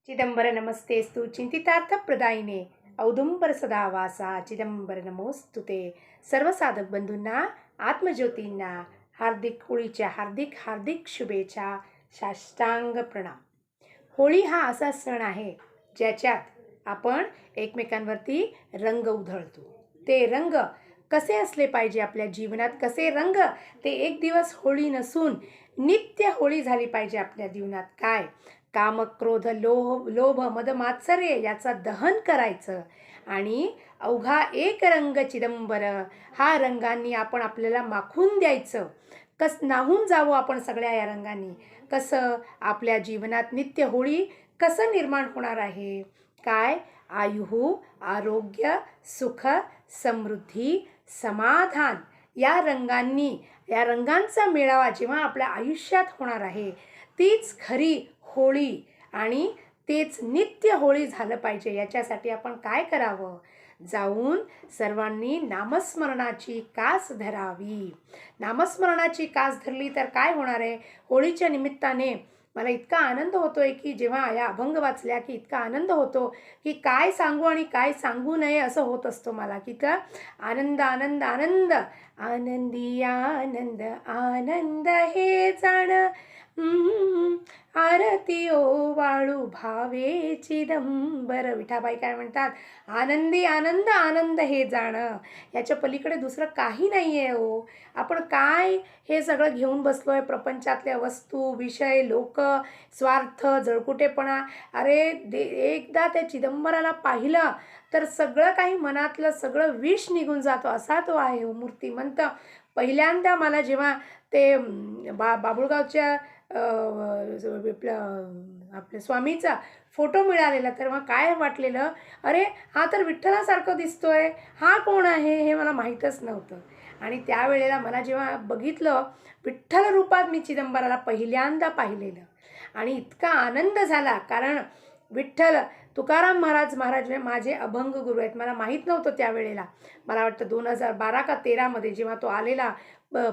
चिदंबर नमस्तेस्तु चिंतितार्थप्रदायिने औदुंबर सदा वासा चिदंबर नमोस्तुते. सर्व साधक बंधूंना, आत्मज्योतींना हार्दिक होळीच्या हार्दिक शुभेच्छा, साष्टांग प्रणाम. होळी हा असा सण आहे ज्याच्यात आपण एकमेकांवरती रंग उधळतो. ते रंग कसे असले पाहिजे आपल्या जीवनात, कसे रंग ते एक दिवस होळी नसून नित्य होळी झाली पाहिजे आपल्या जीवनात. काय काम क्रोध लोभ मद मात्सर्य याचा दहन करायचं आणि अवघा एक रंग चिदंबर हा रंगांनी आपण आपल्याला माखून द्यायचं. नाहून जावं आपण सगळ्या या रंगांनी. कसं आपल्या जीवनात नित्य होळी कसं निर्माण होणार आहे. काय आयुः आरोग्य सुख समृद्धी समाधान या रंगांनी, या रंगांचा मेळावा जेव्हा आपल्या आयुष्यात होणार आहे तीच खरी होळी आणि तेच नित्य होळी झालं पाहिजे. याच्यासाठी आपण काय करावं, जाऊन सर्वांनी नामस्मरणाची कास धरावी. नामस्मरणाची कास धरली तर काय होणार आहे, होळीच्या निमित्ताने मला इतका आनंद होतोय की जेव्हा या अभंग वाचल्या की इतका आनंद होतो की काय सांगू आणि काय सांगू नये असं होत असतो मला. की का आनंद आनंद आनंद आनंदी आनंद आनंद हे जाण आरती ओ वाळू भावे चिदंबर. विठाबाई काय म्हणतात, आनंदी आनंद आनंद हे जाणं. याच्या पलीकडे दुसरं काही नाही आहे हो. आपण काय हे सगळं घेऊन बसलोय, प्रपंचातल्या वस्तू विषय लोक स्वार्थ जळकुटेपणा. अरे एकदा त्या चिदंबराला पाहिलं तर सगळं काही मनातलं सगळं विष निघून जातो, असा तो आहे हो मूर्तिमंत. पहिल्यांदा मला जेव्हा ते बाबुळगावच्या आपल्या स्वामीचा फोटो मिळालेला तर मग काय वाटलेलं, अरे हा तर विठ्ठलासारखं दिसतोय, हा कोण आहे हे मला माहीतच नव्हतं. आणि त्यावेळेला मला जेव्हा बघितलं विठ्ठल रूपात मी चिदंबराला पहिल्यांदा पाहिलेलं आणि इतका आनंद झाला. कारण विठ्ठल तुकाराम महाराज माझे अभंग गुरु आहेत. मला माहीत नव्हतं त्यावेळेला, मला वाटतं 2012 का 13 जेव्हा तो आलेला,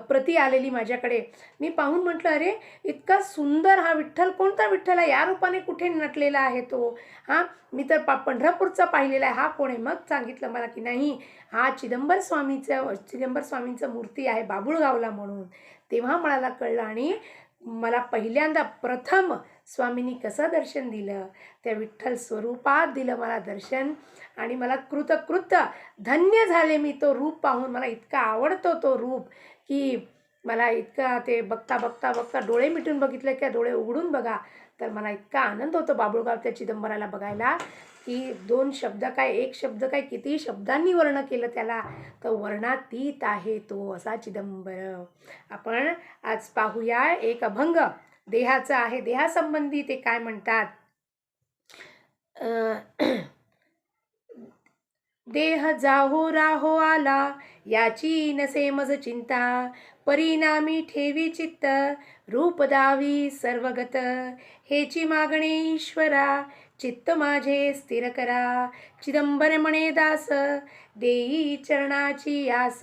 प्रति आलेली माझ्याकडे, मी पाहून म्हटलं अरे इतका सुंदर हा विठ्ठल, कोणता विठ्ठल आहे, या रूपाने कुठे नटलेला आहे तो. हां मी तर पंढरपूरचा पाहिलेला आहे, हा कोण आहे. मग सांगितलं मला की नाही, हा चिदंबर स्वामींचं मूर्ती आहे बाबुळगावला म्हणून. तेव्हा मला कळलं आणि मला पहिल्यांदा प्रथम स्वामींनी कसं दर्शन दिलं, त्या विठ्ठल स्वरूपात दिलं मला दर्शन. आणि मला कृतकृत धन्य झाले मी तो रूप पाहून. मला इतका आवडतो तो रूप की मला इतका ते बघता बघता बघता डोळे मिटून बघितले की डोळे उघडून बघा तर मला इतका आनंद होतो बाबुळगावच्या चिदंबराला बघायला की 2 शब्द काय, 1 शब्द काय, किती शब्दांनी वर्ण केलं त्याला, तर वर्णातीत आहे तो असा चिदंबर. आपण आज पाहूया एक अभंग देहाचा आहे. देहासंबंधी ते काय म्हणतात, देह जाहो राहो आला याची नसे मज चिंता, परिणामी ठेवी चित्त रूप दावी सर्वगत, हेची मागणे ईश्वरा चित्त माझे स्थिर करा, चिदंबर म्हणे दास देई चरणाची आस.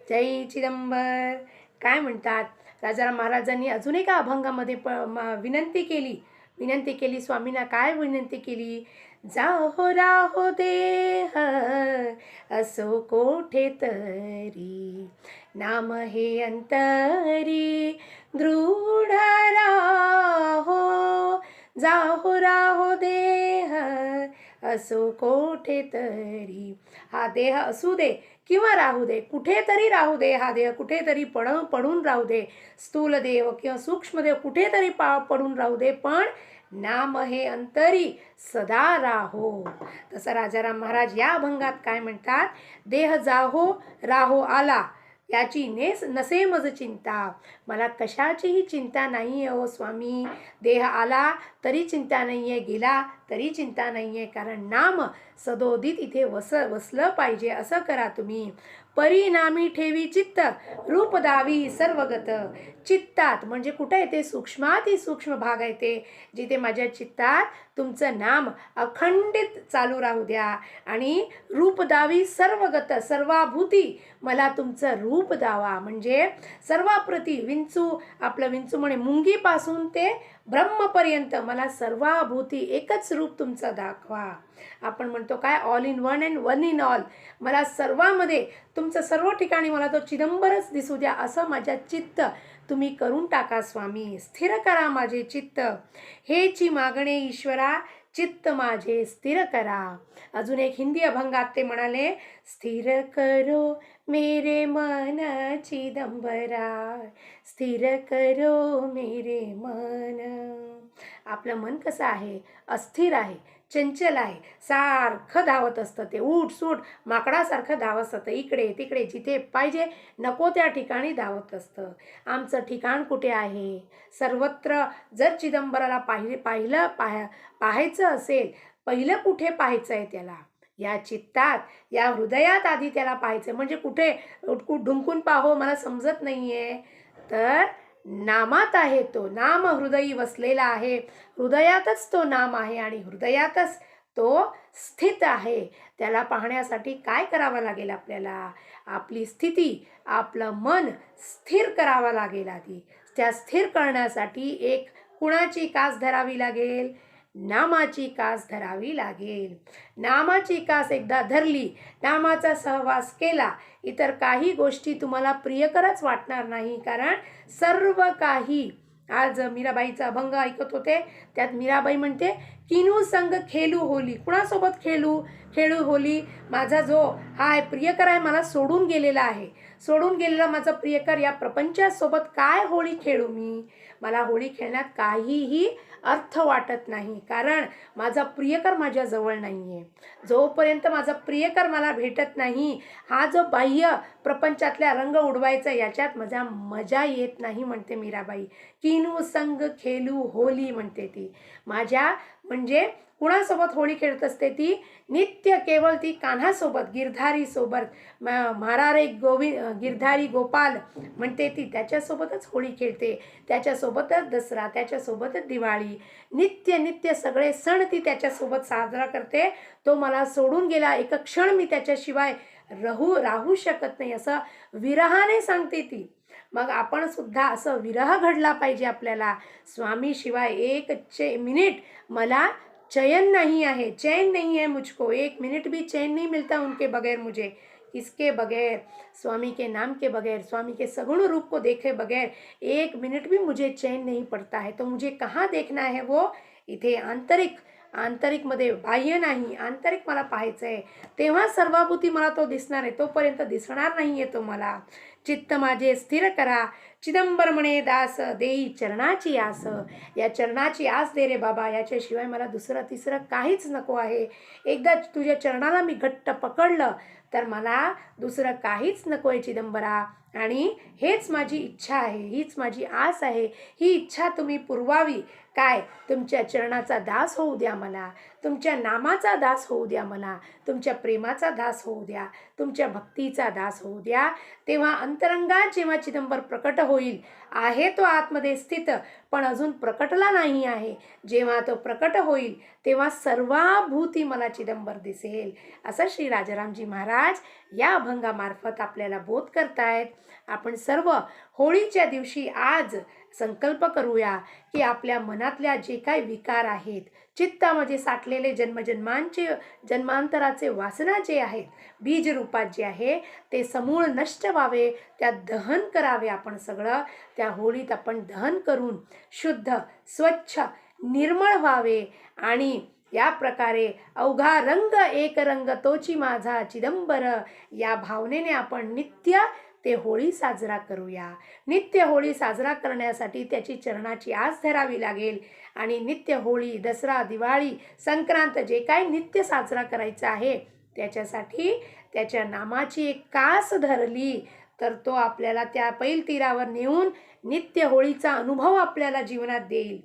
जय चिदंबर. काय म्हणतात, राजाराम महाराजांनी अजून एका अभंगामध्ये विनंती केली स्वामींना. काय विनंती केली, जाहो राहो देह असो कोठे तरी, नाम हे अंतरी दृढ राहो, जाहो राहो देह असो कोठे तरी. हा देह असू दे किंवा राहू दे, कुठेतरी राहू दे, हा देह कुठेतरी पडून राहू दे, स्थूल देव किंवा सूक्ष्म देव कुठेतरी पडून राहू दे, पण नाम हे अंतरी सदा राहो. तसं राजाराम महाराज या अभंगात काय म्हणतात, देह जाहो राहो आला याची नसे मज चिंता. मला कशाचीही चिंता नाही आहे ओ स्वामी. देह आला तरी चिंता नाही आहे, गेला तरी चिंता नाही आहे, कारण नाम सदोदित इथे वसलं पाहिजे. असं करा तुम्ही. परिणामी ठेवी चित्त रूप दावी सर्वगत. चित्तात म्हणजे कुठे येते, सूक्ष्माती सूक्ष्म भाग आहे ते, जिथे माझ्या चित्तात तुमचं नाम अखंडित चालू राहू द्या. आणि रूप दावी सर्वगत, सर्वाभूती मला तुमचं रूप दावा. म्हणजे सर्वाप्रती विंचू, आपलं विंचू म्हणे मुंगीपासून ते ब्रह्मपर्यंत मला सर्वाभूती एकच रूप तुमचं दाखवा. आपण म्हणतो काय, all in one and one in all. मला सर्वामध्ये तुमचं सर्व ठिकाणी मला तो चिदंबरच दिसू द्या, असं माझ्या चित्त तुम्ही करून टाका स्वामी. स्थिर करा माझे चित्त, हेची मागणे ईश्वरा, चित्त माझे स्थिर करा. अजून एक हिंदी अभंगात ते म्हणाले, स्थिर करो मेरे मन चिदंबरा, स्थिर करो मेरे मन. आपलं मन कसं आहे, अस्थिर आहे, चंचल आहे, सारखं धावत असतं, ते उठ सूट माकडासारखं धावत असतं, इकडे तिकडे जिथे पाहिजे नको त्या ठिकाणी धावत असतं. आमचं ठिकाण कुठे आहे? सर्वत्र जर चिदंबराला पाहायचं असेल, पहिलं कुठे पाहायचं आहे त्याला? या चित्तात, या हृदयात आधी त्याला पाहायचं. म्हणजे कुठे ढुंकून पाहो मला समजत नाहीये, तर नामात आहे तो. नाम हृदयी वसलेला आहे, हृदयातच तो नाम आहे आणि हृदयातच तो स्थित आहे. त्याला पाहण्यासाठी काय करावं लागेल आपल्याला? आपली स्थिती, आपलं मन स्थिर करावं लागेल आधी. त्या स्थिर करण्यासाठी एक कुणाची कास धरावी लागेल? नामाची कास धरावी लागेल. नामाची कास एकदा धरली, नामाचा सहवास केला, इतर काही गोष्टी तुम्हाला प्रियकरच वाटणार नाही. कारण सर्व काही, आज मीराबाईचा अभंग ऐकत होते, त्यात मीराबाई म्हणते, किनू संग खेळू होली. कुणासोबत खेळू होली? माझा जो हा आहे प्रियकर आहे, मला सोडून गेलेला आहे, सोडून गेलेला माझा प्रियकर, या प्रपंचासोबत काय होळी खेळू मी? मला होळी खेळण्यात काहीही अर्थ वाटत नाही, कारण माझा प्रियकर माझ्याजवळ नाही आहे. जोपर्यंत माझा प्रियकर मला भेटत नाही, हा जो बाह्य प्रपंचातल्या रंग उडवायचा याच्यात मजा येत नाही, म्हणते मीराबाई. किनू संग खेळू होली म्हणते ती. माझ्या म्हणजे कुणासोबत होळी खेळत असते ती? नित्य केवळ ती कान्हासोबत, गिरधारी सोबत, म्हारारे गिरधारी गोपाल म्हणते ती, त्याच्यासोबतच होळी खेळते, त्याच्यासोबतच दसरा, त्याच्यासोबतच दिवाळी, नित्य सगळे सण ती त्याच्यासोबत साजरा करते. तो मला सोडून गेला, एक क्षण मी त्याच्याशिवाय राहू शकत नाही, असं विरहाने सांगते ती. मग आपण सुद्धा असं विरह घडला पाहिजे आपल्याला. स्वामी शिवाय एक मिनिट मला चैन नहीं है, चैन नहीं है मुझको, एक मिनट भी चैन नहीं मिलता उनके बगैर मुझे. किसके बगैर? स्वामी के नाम के बगैर, स्वामी के सगुण रूप को देखे बगैर एक मिनट भी मुझे चैन नहीं पड़ता है. तो मुझे कहाँ देखना है वो? इथे आंतरिकमध्ये, बाह्य नाही, आंतरिक मला पाहायचं आहे. तेव्हा सर्वाभूती मला तो दिसणार आहे, तोपर्यंत दिसणार नाही आहे तो मला. चित्त माझे स्थिर करा, चिदंबर म्हणे दास, देई चरणाची आस. या चरणाची आस दे रे बाबा, याच्याशिवाय मला दुसरं तिसरं काहीच नको आहे. एकदा तुझ्या चरणाला मी घट्ट पकडलं तर मला दुसरं काहीच नको आहे चिदंबरा. आणि हेच माझी इच्छा आहे, हीच माझी आस आहे. ही इच्छा तुम्ही पुरवावी. काय? तुमच्या चरणाचा दास होऊ द्या मला, तुमच्या नामाचा दास होऊ द्या मला, तुमच्या प्रेमाचा दास होऊ द्या, तुमच्या भक्तीचा दास होऊ द्या. तेव्हा अंतरंगात जेव्हा चिदंबर प्रकट होईल, आहे तो आतमध्ये स्थित, पण अजून प्रकटला नाही आहे. जेव्हा तो प्रकट होईल तेव्हा सर्वाभूती मला चिदंबर दिसेल, असं श्री राजारामजी महाराज या अभंगामार्फत आपल्याला बोध करतायत. आपण सर्व होळीच्या दिवशी आज संकल्प करूया की आपल्या मनातल्या जे काही विकार आहेत, चित्तामध्ये साठलेले जन्मांतराचे वासना जे आहेत, बीज रूपात जे आहे ते समूळ नष्ट व्हावे, त्यात दहन करावे. आपण सगळं त्या होळीत आपण दहन करून शुद्ध, स्वच्छ, निर्मळ व्हावे. आणि या प्रकारे अवघा रंग एक रंग तोची माझा चिदंबर, या भावनेने आपण नित्य ते होळी साजरा करूया. नित्य होळी साजरा करण्यासाठी त्याची चरणाची आस धरावी लागेल. आणि नित्य होळी, दसरा, दिवाळी, संक्रांत जे काही नित्य साजरा करायचं आहे, त्याच्यासाठी त्याच्या नामाची एक कास धरली तर तो आपल्याला त्या पैल तीरावर नेऊन नित्य होळीचा अनुभव आपल्याला जीवनात देईल.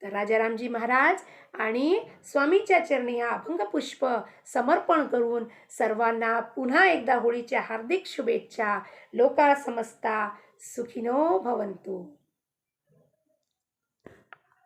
तर राजारामजी महाराज आणि स्वामीच्या चरणी हा अभंगपुष्प समर्पण करून सर्वांना पुन्हा एकदा होळीच्या हार्दिक शुभेच्छा. लोका समस्ता सुखिनो भवन्तु.